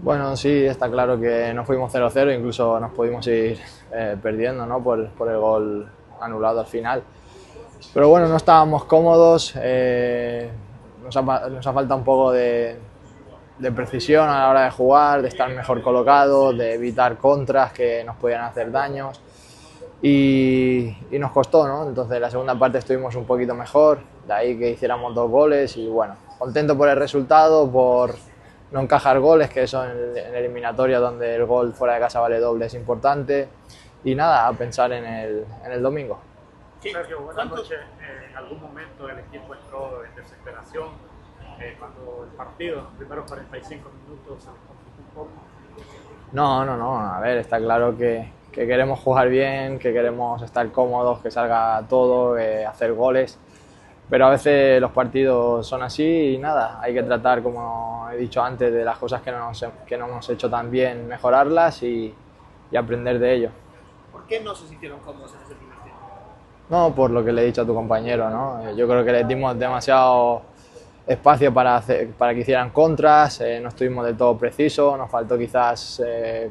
Bueno, sí, está claro que nos fuimos 0-0, incluso nos pudimos ir perdiendo, ¿no? por el gol anulado al final. Pero bueno, no estábamos cómodos, nos ha faltado un poco de precisión a la hora de jugar, de estar mejor colocados, de evitar contras que nos podían hacer daños y nos costó, ¿no? Entonces la segunda parte estuvimos un poquito mejor, de ahí que hiciéramos 2 goles y bueno, contento por el resultado, por no encajar goles, que eso en eliminatoria donde el gol fuera de casa vale doble es importante y nada, a pensar en el domingo. Sergio, buenas noches. En algún momento el equipo entró en desesperación cuando el partido, en los primeros 45 minutos, se les complicó un poco. No, a ver, está claro que queremos jugar bien, que queremos estar cómodos, que salga todo, hacer goles, pero a veces los partidos son así y nada, hay que tratar, como he dicho antes, de las cosas que no hemos hecho tan bien, mejorarlas y aprender de ello. ¿Por qué no se sintieron cómodos en ese primer tiempo? No, por lo que le he dicho a tu compañero, ¿no? Yo creo que les dimos demasiado espacio para que hicieran contras, no estuvimos del todo precisos, nos faltó quizás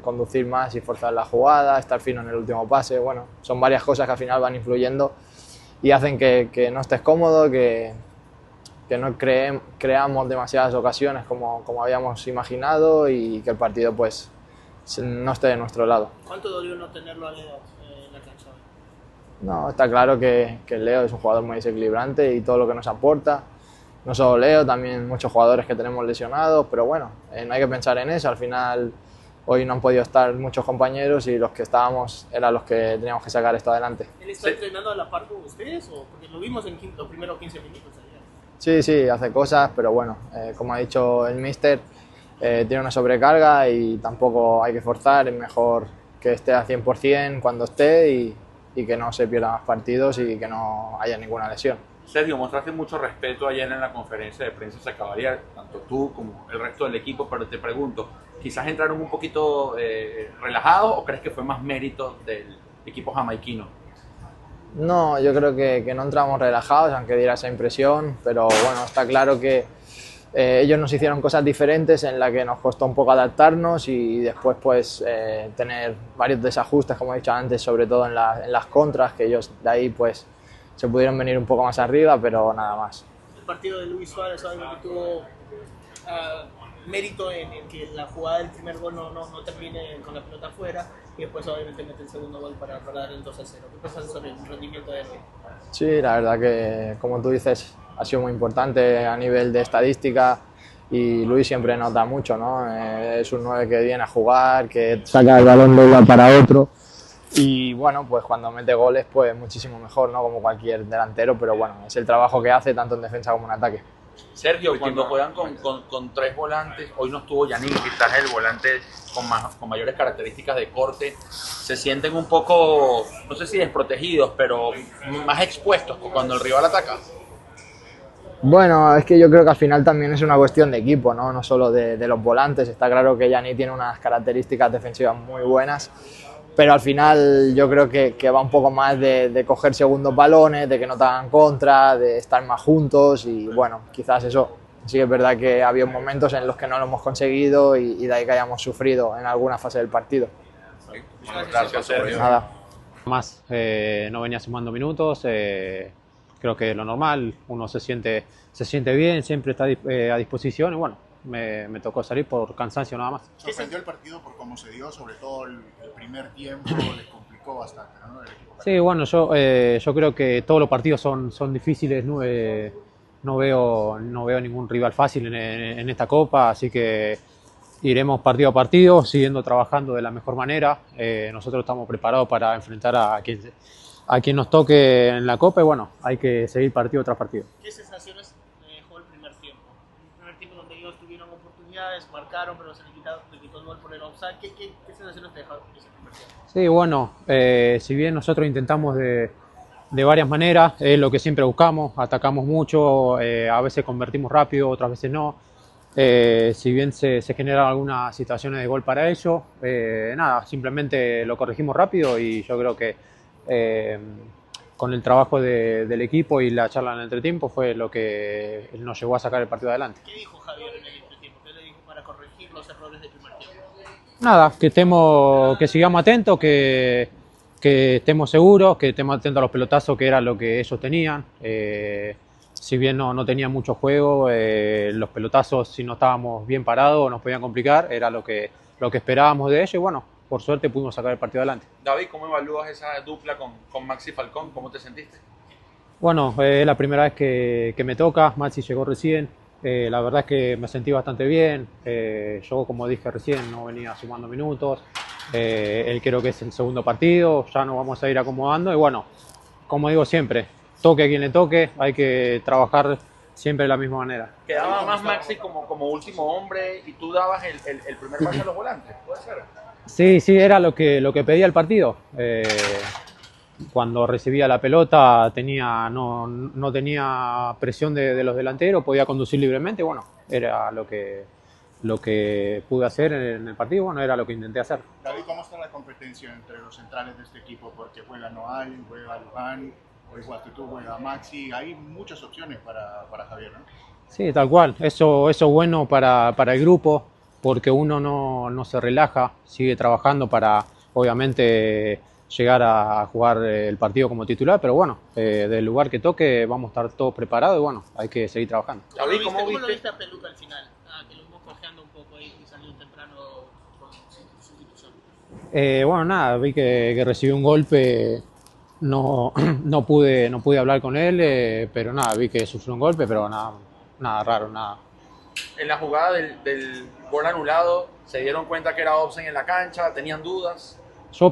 conducir más y forzar la jugada, estar fino en el último pase, bueno, son varias cosas que al final van influyendo y hacen que no estés cómodo, que no creamos demasiadas ocasiones como habíamos imaginado y que el partido pues no esté de nuestro lado. ¿Cuánto dolió no tenerlo a Leo en la cancha? No, está claro que Leo es un jugador muy desequilibrante y todo lo que nos aporta. No solo Leo, también muchos jugadores que tenemos lesionados, pero bueno, no hay que pensar en eso. Al final, hoy no han podido estar muchos compañeros y los que estábamos eran los que teníamos que sacar esto adelante. ¿Él está entrenando a la par con ustedes? Porque lo vimos en los primeros 15 minutos ayer. Sí, hace cosas, pero bueno, como ha dicho el míster, tiene una sobrecarga y tampoco hay que forzar. Es mejor que esté al 100% cuando esté y que no se pierdan más partidos y que no haya ninguna lesión. Sergio, mostraste mucho respeto ayer en la conferencia de prensa Sacabarial, tanto tú como el resto del equipo, pero te pregunto, ¿quizás entraron un poquito relajados o crees que fue más mérito del equipo jamaiquino? No, yo creo que no entramos relajados, aunque diera esa impresión, pero bueno, está claro que ellos nos hicieron cosas diferentes en las que nos costó un poco adaptarnos y después pues tener varios desajustes, como he dicho antes, sobre todo en las contras, que ellos de ahí pues se pudieron venir un poco más arriba, pero nada más. El partido de Luis Suárez obviamente tuvo mérito en que la jugada del primer gol no termine con la pelota afuera y después obviamente mete el segundo gol para dar el 2-0. ¿Qué piensas sobre el rendimiento de él? Sí, la verdad que, como tú dices, ha sido muy importante a nivel de estadística y Luis siempre nota mucho, ¿no? Es un 9 que viene a jugar, que saca el balón de un lado para otro y bueno, pues cuando mete goles pues muchísimo mejor, ¿no? Como cualquier delantero, pero bueno, es el trabajo que hace tanto en defensa como en ataque. Sergio, cuando juegan con tres volantes, hoy no estuvo Yannick, quizás el volante con mayores características de corte, se sienten un poco, no sé si desprotegidos, pero más expuestos cuando el rival ataca. Bueno, es que yo creo que al final también es una cuestión de equipo, ¿no? No solo de los volantes. Está claro que Yannick tiene unas características defensivas muy buenas, pero al final yo creo que va un poco más de coger segundos balones, de que no te hagan contra, de estar más juntos y bueno, quizás eso sí es verdad que ha habido momentos en los que no lo hemos conseguido y de ahí que hayamos sufrido en alguna fase del partido. Gracias, Sergio. Nada. Más no venía sumando minutos, creo que es lo normal, uno se siente bien, siempre está a disposición y bueno, me tocó salir por cansancio nada más. Sorprendió el partido por cómo se dio, sobre todo el primer tiempo les complicó bastante, ¿no? Sí, bueno, yo creo que todos los partidos son difíciles, no veo ningún rival fácil en esta Copa, así que iremos partido a partido, siguiendo trabajando de la mejor manera. Nosotros estamos preparados para enfrentar a quien nos toque en la Copa y bueno, hay que seguir partido tras partido. ¿Qué sensaciones dejó el primer tiempo? El primer tiempo donde ellos tuvieron oportunidades, marcaron, pero se le quitó el gol por el offside. ¿Qué sensaciones te dejó ese primer tiempo? Sí, bueno, si bien nosotros intentamos de varias maneras, es lo que siempre buscamos, atacamos mucho, a veces convertimos rápido, otras veces no. Si bien se generan algunas situaciones de gol para ello, nada, simplemente lo corregimos rápido y yo creo que con el trabajo del equipo y la charla en el entretiempo fue lo que nos llevó a sacar el partido adelante. ¿Qué dijo Javier en el entretiempo? ¿Qué le dijo para corregirlo? los errores del primer tiempo? Nada, que sigamos atentos, que estemos seguros, que estemos atentos a los pelotazos, que era lo que ellos tenían. Si bien no tenían mucho juego, los pelotazos, si no estábamos bien parados, nos podían complicar, era lo que esperábamos de ellos y bueno, por suerte pudimos sacar el partido adelante. David, ¿cómo evalúas esa dupla con Maxi Falcón? ¿Cómo te sentiste? Bueno, es la primera vez que me toca, Maxi llegó recién, la verdad es que me sentí bastante bien, yo como dije recién no venía sumando minutos, él creo que es el segundo partido, ya nos vamos a ir acomodando y bueno, como digo siempre, toque a quien le toque, hay que trabajar siempre de la misma manera. Quedaba más Maxi como último hombre y tú dabas el primer pase a los volantes, ¿puede ser? Sí, era lo que pedía el partido. Cuando recibía la pelota no tenía presión de los delanteros, podía conducir libremente, bueno, era lo que pude hacer en el partido, bueno, era lo que intenté hacer. David, ¿cómo está la competencia entre los centrales de este equipo? Porque juega Noal, juega Luján, o igual que tú, juega Maxi, hay muchas opciones para Javier, ¿no? Sí, tal cual, eso es bueno para el grupo, porque uno no se relaja, sigue trabajando para, obviamente, llegar a jugar el partido como titular, pero bueno, del lugar que toque vamos a estar todos preparados y bueno, hay que seguir trabajando. David, ¿Cómo ¿cómo lo viste? viste a Peluca al final? Que lo vimos cojeando un poco ahí y salió temprano con sustitución. Bueno, nada, vi que recibió un golpe, no pude hablar con él, pero nada, vi que sufrió un golpe, pero nada raro, nada. En la jugada del gol anulado, ¿se dieron cuenta que era offside en la cancha? ¿Tenían dudas? Yo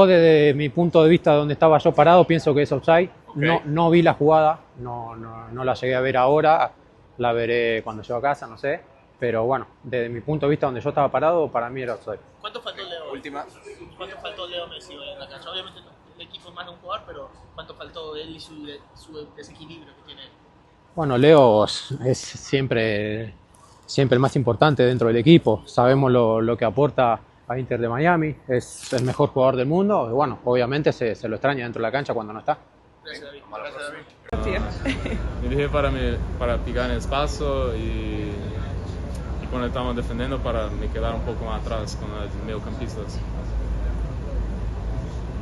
desde mi punto de vista donde estaba yo parado, pienso que es offside. Okay. No vi la jugada, no la llegué a ver ahora, la veré cuando llego a casa, no sé. Pero bueno, desde mi punto de vista donde yo estaba parado, para mí era offside. ¿Cuánto faltó Leo? Última. ¿Cuánto faltó Leo Messi hoy en la cancha? Obviamente el equipo es más de un jugador, pero ¿cuánto faltó de él y su desequilibrio que tiene él? Bueno, Leo es siempre el más importante dentro del equipo. Sabemos lo que aporta a Inter de Miami, es el mejor jugador del mundo. Y bueno, obviamente se lo extraña dentro de la cancha cuando no está. Gracias, David. Me dije para picar en el espacio y cuando estamos defendiendo para me quedar un poco más atrás con los mediocampistas.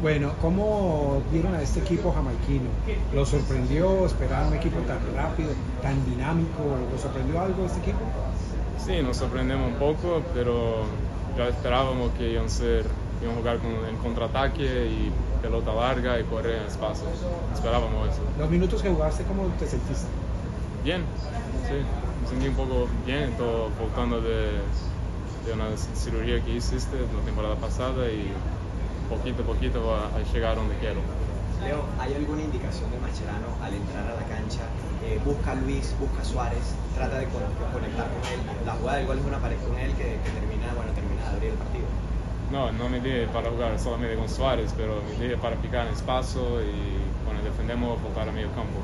Bueno, ¿cómo vieron a este equipo jamaiquino? ¿Lo sorprendió? ¿Esperaban un equipo tan rápido, tan dinámico? ¿Lo sorprendió algo este equipo? Sí, nos sorprendemos un poco, pero ya esperábamos que iban a jugar en contraataque y pelota larga y correr en espacio. Esperábamos eso. Los minutos que jugaste, ¿cómo te sentiste? Bien, sí, me sentí un poco bien, todo voltando de una cirugía que hiciste la temporada pasada y poquito a poquito va a llegar donde quiero. Leo, ¿hay alguna indicación de Mascherano al entrar a la cancha? Busca a Luis, busca a Suárez, trata de conectar con él. La jugada del gol es una pared con él que termina de abrir el partido. No me dije para jugar solamente con Suárez, pero me dije para picar en espacio y cuando defendemos voltar a medio campo.